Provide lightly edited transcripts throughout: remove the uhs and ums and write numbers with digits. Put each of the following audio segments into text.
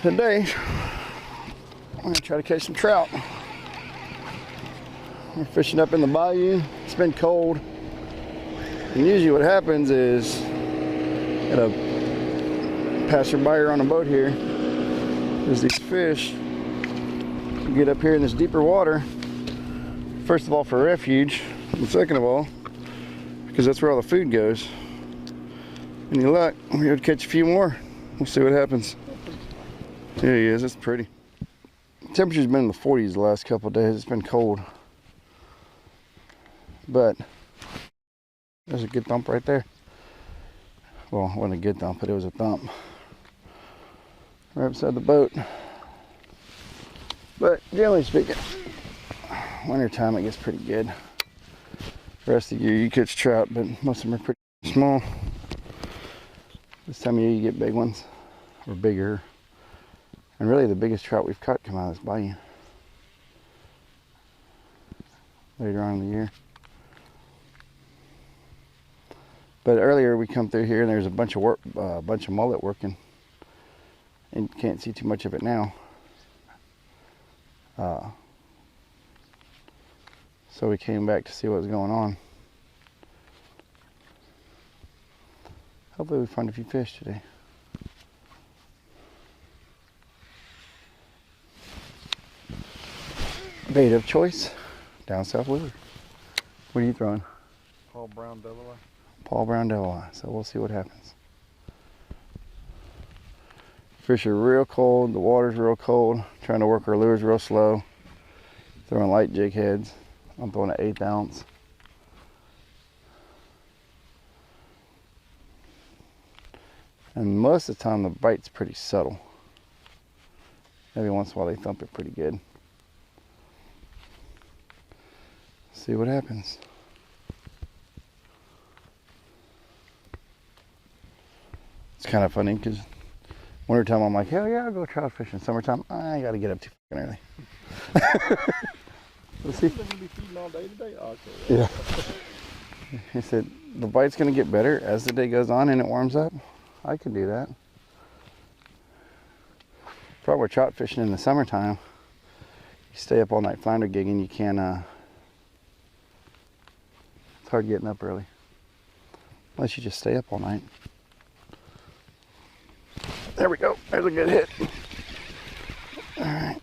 Today, I'm gonna try to catch some trout. We're fishing up in the bayou. It's been cold. And usually what happens is, got a passerby on a boat here. There's these fish. You get up here in this deeper water, first of all for refuge, and second of all, because that's where all the food goes. Any luck, we're gonna catch a few more. We'll see what happens. There he is, it's pretty. Temperature's been in the 40s the last couple of days. It's been cold. But there's a good thump right there. Well, it wasn't a good thump, but it was a thump. Right beside the boat. But generally speaking, winter time it gets pretty good. The rest of the year you catch trout, but most of them are pretty small. This time of year you get big ones, or bigger. And really the biggest trout we've caught come out of this bayou later on in the year. But earlier we come through here and there's a bunch of mullet working, and you can't see too much of it now. So we came back to see what was going on. Hopefully we find a few fish today. Bait of choice, down south lure. What are you throwing? Paul Brown double eye. Paul Brown double eye. So we'll see what happens. Fish are real cold. The water's real cold. Trying to work our lures real slow. Throwing light jig heads. I'm throwing an 1/8 ounce. And most of the time the bite's pretty subtle. Every once in a while they thump it pretty good. See what happens. It's kind of funny because wintertime I'm like, hell yeah, I'll go trout fishing. Summertime, I gotta get up too fucking early. Let's see. They're gonna be feeding all day today? Okay. Yeah. He said the bite's gonna get better as the day goes on and it warms up. I could do that. Probably trout fishing in the summertime. You stay up all night flounder gigging, you can't it's hard getting up early. Unless you just stay up all night. There we go. There's a good hit. All right.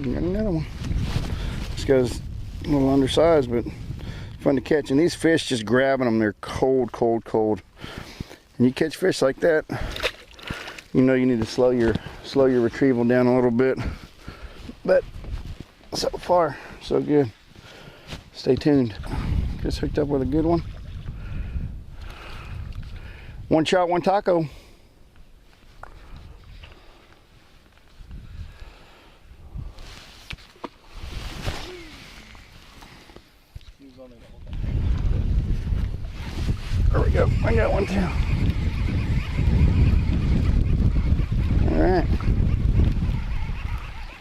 Got another one. This guy's a little undersized, but fun to catch. And these fish, just grabbing them, they're cold, cold, cold. And you catch fish like that, you know you need to slow your retrieval down a little bit. But so far, so good. Stay tuned. Just hooked up with a good one. One shot, one taco. There we go. I got one too. All right.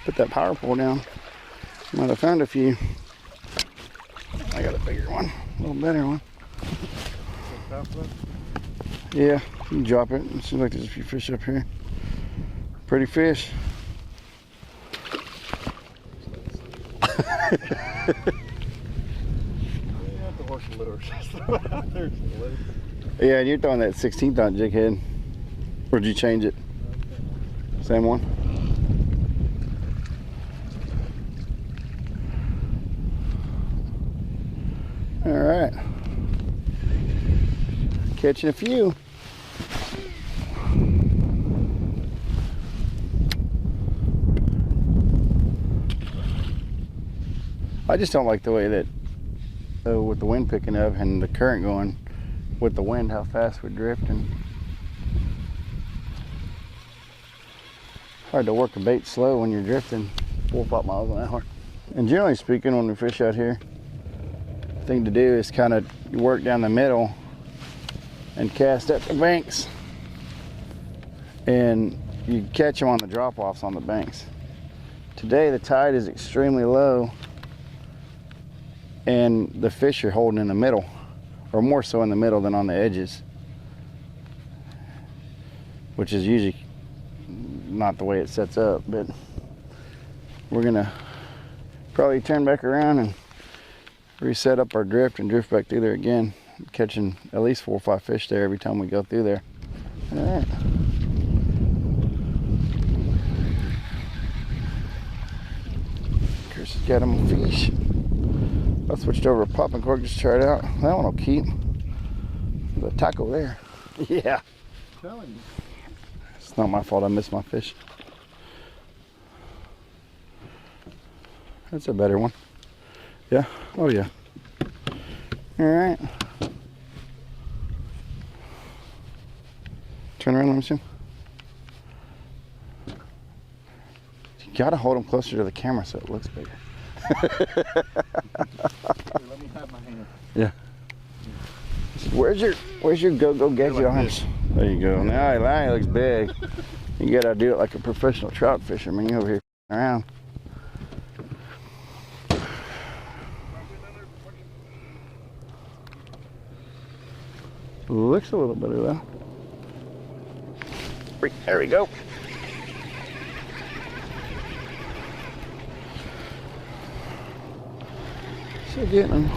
Put that power pole down. Might have found a few. I got a bigger one, a little better one. Yeah, you can drop it. It seems like there's a few fish up here. Pretty fish. Yeah, and you're throwing that 16th ounce jig head. Or did you change it? Same one? All right. Catching a few. I just don't like the way that with the wind picking up and the current going with the wind, how fast we're drifting. Hard to work a bait slow when you're drifting 4 or 5 miles an hour. And generally speaking, when we fish out here, the thing to do is kind of work down the middle and cast up the banks, and you catch them on the drop-offs on the banks. Today the tide is extremely low and the fish are holding in the middle, or more so in the middle than on the edges, which is usually not the way it sets up. But we're gonna probably turn back around and reset up our drift and drift back through there again, catching at least 4 or 5 fish there every time we go through there. All right. Chris has got him a fish. I switched over to popping cork just to try it out. That one will keep. There's a taco there. Yeah. I'm telling you. It's not my fault I missed my fish. That's a better one. Yeah? Oh yeah. Alright. Turn around, let me see him. You gotta hold him closer to the camera so it looks bigger. Here, let me have my hand. Yeah. Where's your go gadget like arms? this. There you go. Now that looks big. You gotta do it like a professional trout fisherman. You over here around. Looks a little better though. There we go. Still getting them.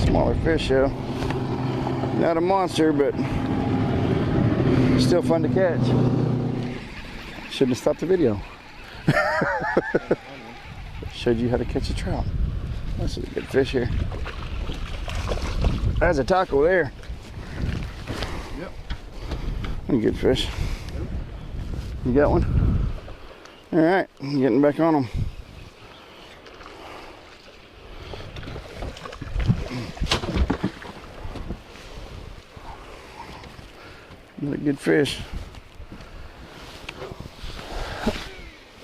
Smaller fish though. Not a monster, but still fun to catch. Shouldn't have stopped the video. Showed you how to catch a trout. This is a good fish here. There's a taco there. Yep. A good fish. You got one? All right, I'm getting back on them. Another good fish.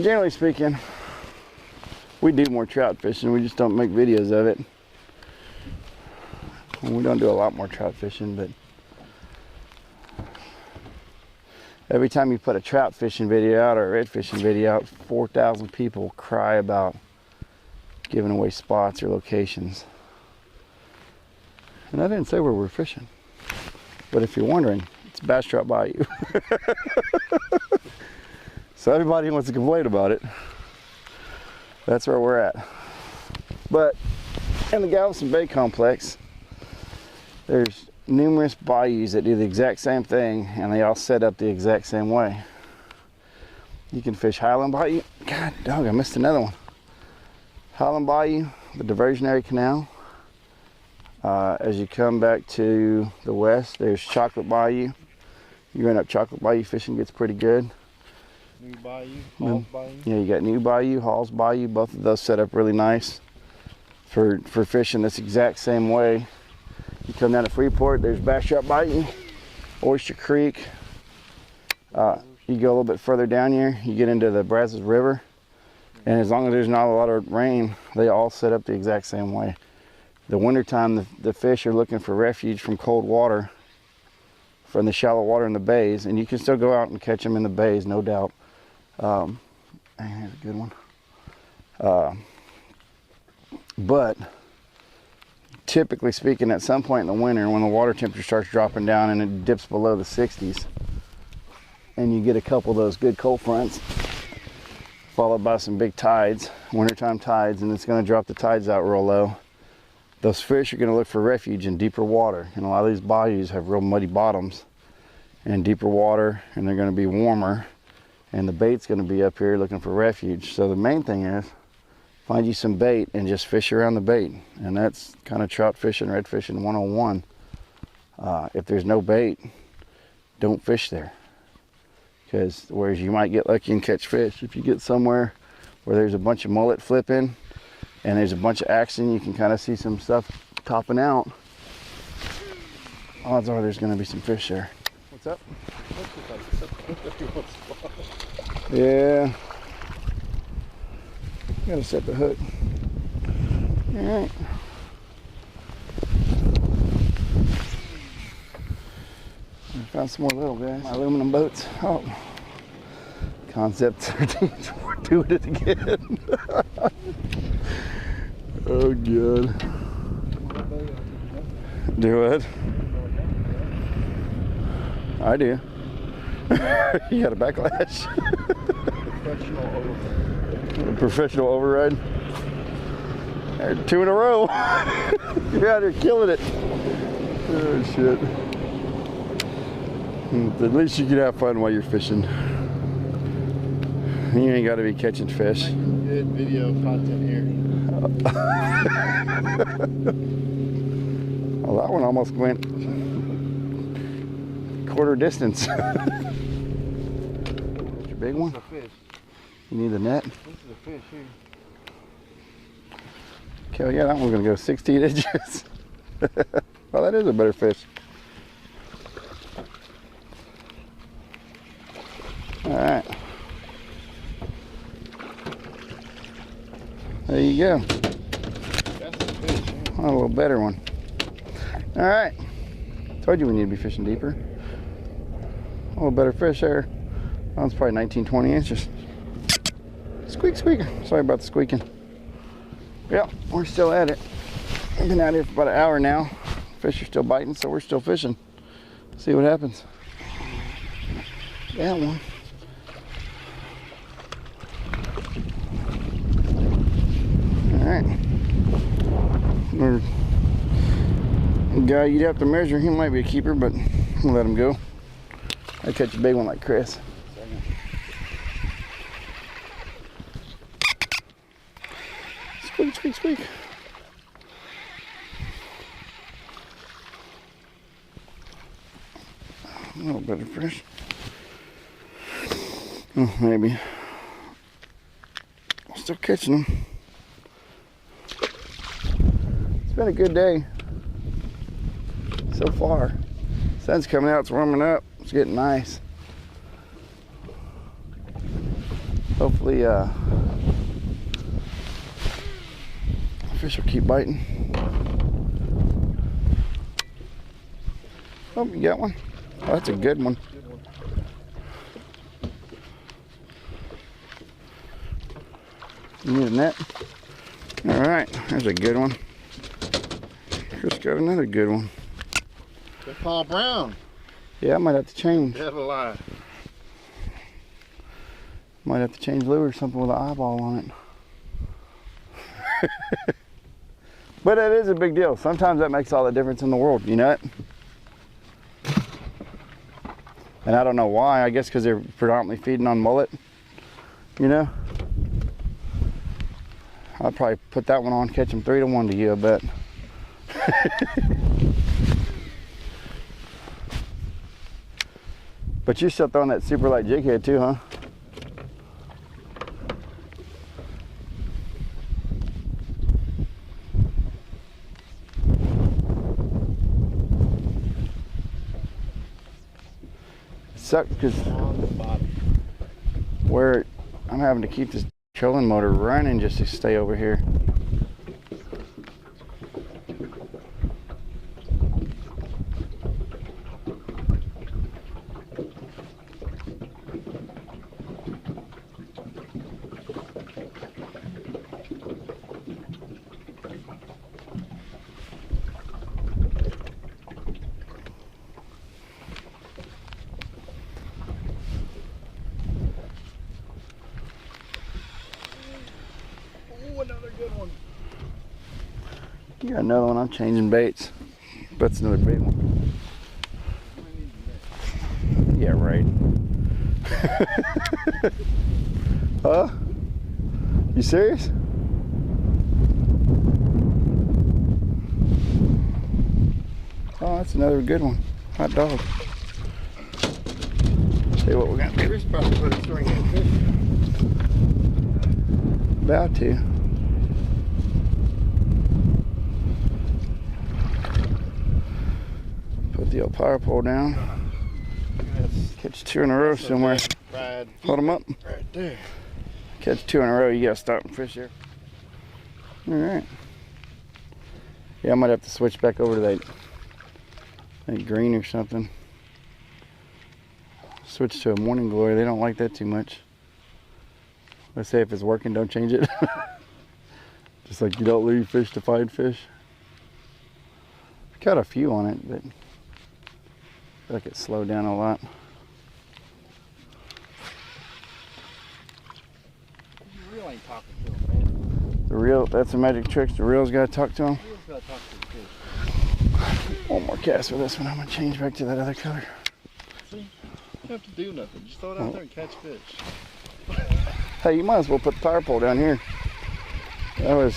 Generally speaking, we do more trout fishing, we just don't make videos of it. And we don't do a lot more trout fishing, but every time you put a trout fishing video out or a red fishing video out, 4,000 people cry about giving away spots or locations. And I didn't say where we're fishing, but if you're wondering, it's Bass Trout Bayou. So everybody wants to complain about it. That's where we're at. But in the Galveston Bay complex, there's numerous bayous that do the exact same thing, and they all set up the exact same way. You can fish Highland Bayou. God dog, I missed another one. Highland Bayou, the diversionary canal. As you come back to the west, there's Chocolate Bayou. You run up Chocolate Bayou, fishing gets pretty good. New Bayou, Hall's Bayou. Yeah, you got New Bayou, Hall's Bayou. Both of those set up really nice for fishing this exact same way. You come down to Freeport, there's Bass Trout Bayou, Oyster Creek. You go a little bit further down here, you get into the Brazos River. And as long as there's not a lot of rain, they all set up the exact same way. The wintertime, the fish are looking for refuge from cold water, from the shallow water in the bays, and you can still go out and catch them in the bays, no doubt. Here's a good one. But typically speaking, at some point in the winter, when the water temperature starts dropping down and it dips below the 60s, and you get a couple of those good cold fronts, followed by some big tides, wintertime tides, and it's going to drop the tides out real low, those fish are going to look for refuge in deeper water. And a lot of these bayous have real muddy bottoms and deeper water, and they're going to be warmer, and the bait's going to be up here looking for refuge. So the main thing is find you some bait and just fish around the bait, and that's kind of trout fishing, red fishing 101. If there's no bait, don't fish there, because whereas you might get lucky and catch fish, if you get somewhere where there's a bunch of mullet flipping and there's a bunch of action, you can kind of see some stuff topping out, odds are there's going to be some fish there. What's up? Yeah, gotta set the hook. All right. Found some more little guys. My aluminum boats. Oh. Concept 13. We're doing it again. Oh god. Do what? I do. You got a backlash. Professional override. There, 2 in a row. You're out here killing it. Oh shit. At least you can have fun while you're fishing. You ain't got to be catching fish. Good video content here. Well, that one almost went quarter distance. That's your big one? This is a fish. You need the net? This is a fish here. Okay, well, yeah, that one's gonna go 16 inches. Well, that is a better fish. All right. There you go. That's a fish. A little better one. All right. Told you we need to be fishing deeper. A little better fish there. That one's probably 19, 20 inches. Squeak, squeaker. Sorry about the squeaking. Yep, we're still at it. I've been out here for about an hour now. Fish are still biting, so we're still fishing. See what happens. That one. All right. Guy you'd have to measure. He might be a keeper, but we'll let him go. I catch a big one like Chris. Squeak, squeak, squeak. A little better fish. Oh, maybe. Still catching them. It's been a good day so far. Sun's coming out, it's warming up, it's getting nice. Hopefully fish will keep biting. Oh, you got one? Oh, that's a good one. You need a net? All right, there's a good one. Chris got another good one. They're Paul Brown. Yeah, I might have to change. Devil eye. Might have to change lure or something with an eyeball on it. But it is a big deal. Sometimes that makes all the difference in the world, you know it? And I don't know why. I guess because they're predominantly feeding on mullet, you know? I'll probably put that one on, catch them 3 to 1 to you, I bet. But you're still throwing that super light jig head too, huh? It sucks because where I'm having to keep this trolling motor running just to stay over here. Another good one. You got another one. I'm changing baits. That's another big one. Yeah, right. Huh? You serious? Oh, that's another good one. Hot dog. See what we're gonna do. Chris about to put a string in fish. About to. Put the old power pole down. Catch 2 in a row somewhere. Right. Hold them up. Right there. Catch 2 in a row, you gotta stop and fish here. All right. Yeah, I might have to switch back over to that green or something. switch to a morning glory. They don't like that too much. Let's say if it's working, don't change it. Just like you don't leave fish to find fish. Caught a few on it, but I feel like it slowed down a lot. The reel ain't talking to him, man. The reel, that's the magic trick. The reel's got to talk to him. The reel's gotta talk to the fish. One more cast with this one. I'm going to change back to that other color. See? You don't have to do nothing. Just throw it out there and catch fish. Hey, you might as well put the power pole down here. That was...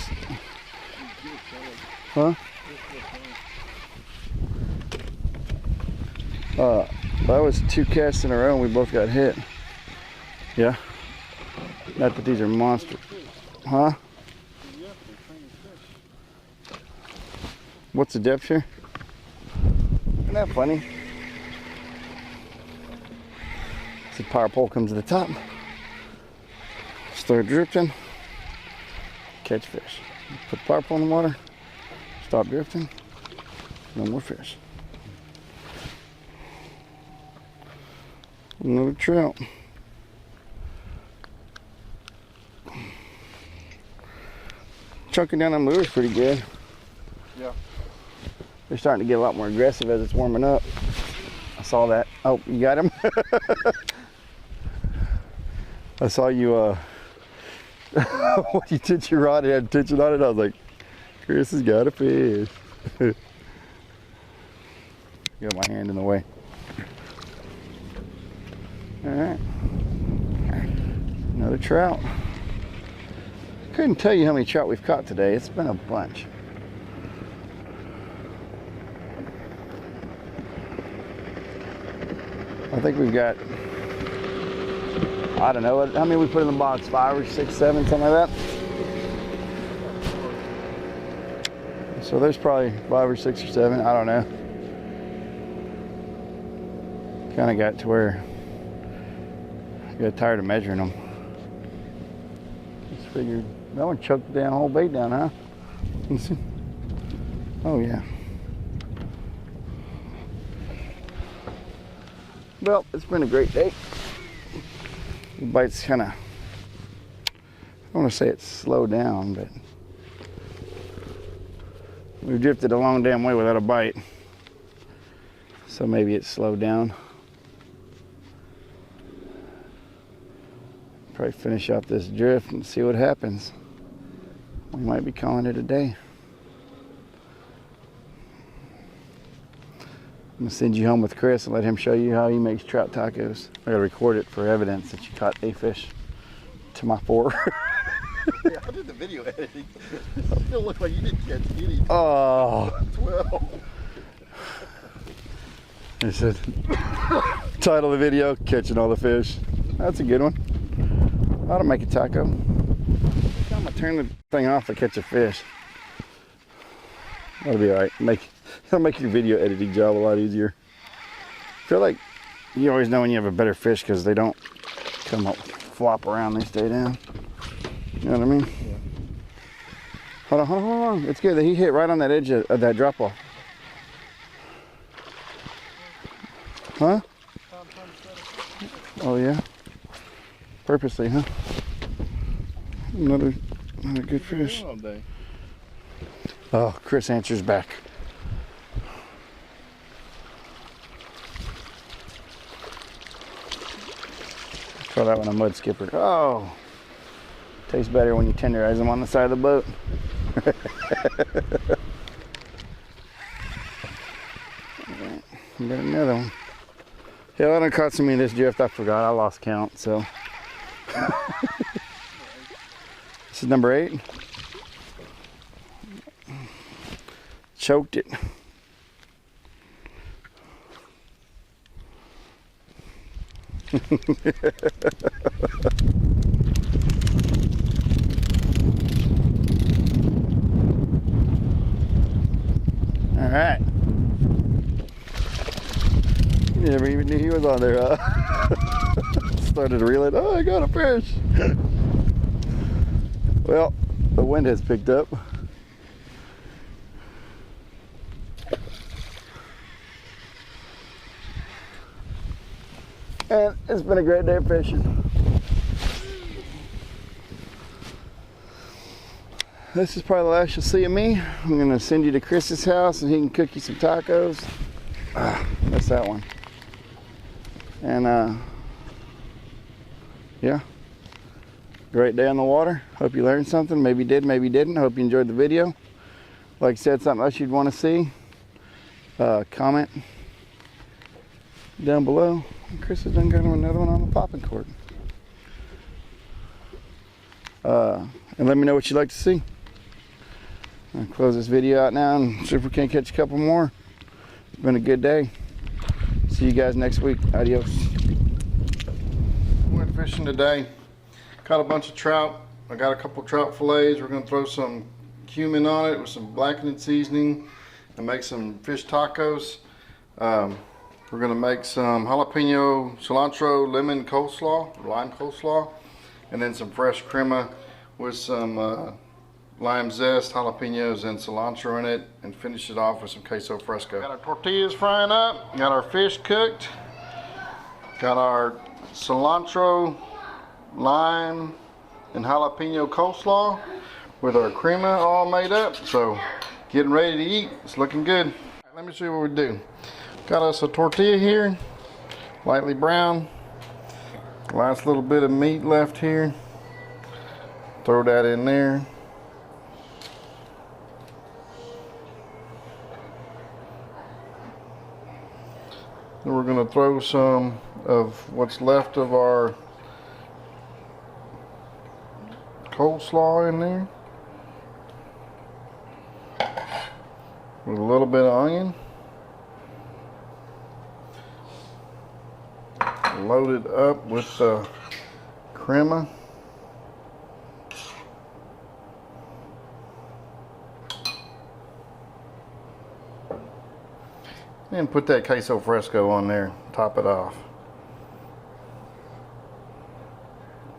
Huh? That was 2 casts in a row and we both got hit. Yeah? Not that these are monsters. Huh? What's the depth here? Isn't that funny? The power pole comes to the top. Start drifting. Catch fish. Put the power pole in the water. Stop drifting. No more fish. Another trout. Chunking down on lures pretty good. Yeah. They're starting to get a lot more aggressive as it's warming up. I saw that. Oh, you got him? I saw you, when you did your rod, it had tension on it. I was like, Chris has got a fish. Got my hand in the way. All right. Another trout. Couldn't tell you how many trout we've caught today. It's been a bunch. I think we've got, I don't know, how many we put in the box? 5 or 6, 7, something like that. So there's probably 5 or 6 or 7, I don't know. Kind of got to where I got tired of measuring them. Just figured, that one choked the damn whole bait down, huh? Let's see. Oh yeah. Well, it's been a great day. The bite's kind of, I don't want to say it's slowed down, but we've drifted a long damn way without a bite. So maybe it's slowed down. Probably finish out this drift and see what happens. We might be calling it a day. I'm gonna send you home with Chris and let him show you how he makes trout tacos. I gotta record it for evidence that you caught a fish to my 4. Yeah, I did the video editing. It still looks like you didn't catch any. Oh. 12. He said, title of the video, catching all the fish. That's a good one. I ought to make a taco. Every time I turn the thing off, I catch a fish. That'll be all right. It'll make your video editing job a lot easier. I feel like you always know when you have a better fish because they don't come up, flop around, they stay down. You know what I mean? Yeah. Hold on. It's good that he hit right on that edge of that drop off. Huh? Oh yeah? Purposely, huh? Another good fish. All day. Oh, Chris answers back. Throw that one a mud skipper. Oh, tastes better when you tenderize them on the side of the boat. Right, we got another one. Yeah, I done caught some in this drift. I forgot. I lost count. So this is number 8. Choked it. All right. You never even knew he was on there, huh? Started to reel it. Oh, I got a fish. Well, the wind has picked up. And it's been a great day of fishing. This is probably the last you'll see of me. I'm gonna send you to Chris's house and he can cook you some tacos. That's that one. And yeah, great day on the water. Hope you learned something. Maybe you did, maybe you didn't. Hope you enjoyed the video. Like I said, something else you'd want to see, comment down below. Chris has done got him another one on the popping cork. And let me know what you'd like to see. I'll close this video out now and see if we can't catch a couple more. It's been a good day. See you guys next week. Adios. Went fishing today. Caught a bunch of trout. I got a couple trout fillets. We're gonna throw some cumin on it with some blackened seasoning and make some fish tacos. We're gonna make some jalapeno, cilantro, lemon coleslaw, lime coleslaw, and then some fresh crema with some lime zest, jalapenos, and cilantro in it, and finish it off with some queso fresco. Got our tortillas frying up, got our fish cooked, got our cilantro, lime, and jalapeno coleslaw with our crema all made up. So getting ready to eat. It's looking good. Let me show you what we do. Got us a tortilla here, lightly brown. Last little bit of meat left here. Throw that in there. Then we're going to throw some of what's left of our coleslaw in there with a little bit of onion. Load it up with the crema. And put that queso fresco on there, top it off.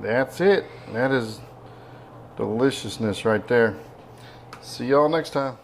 That's it. That is deliciousness right there. See y'all next time.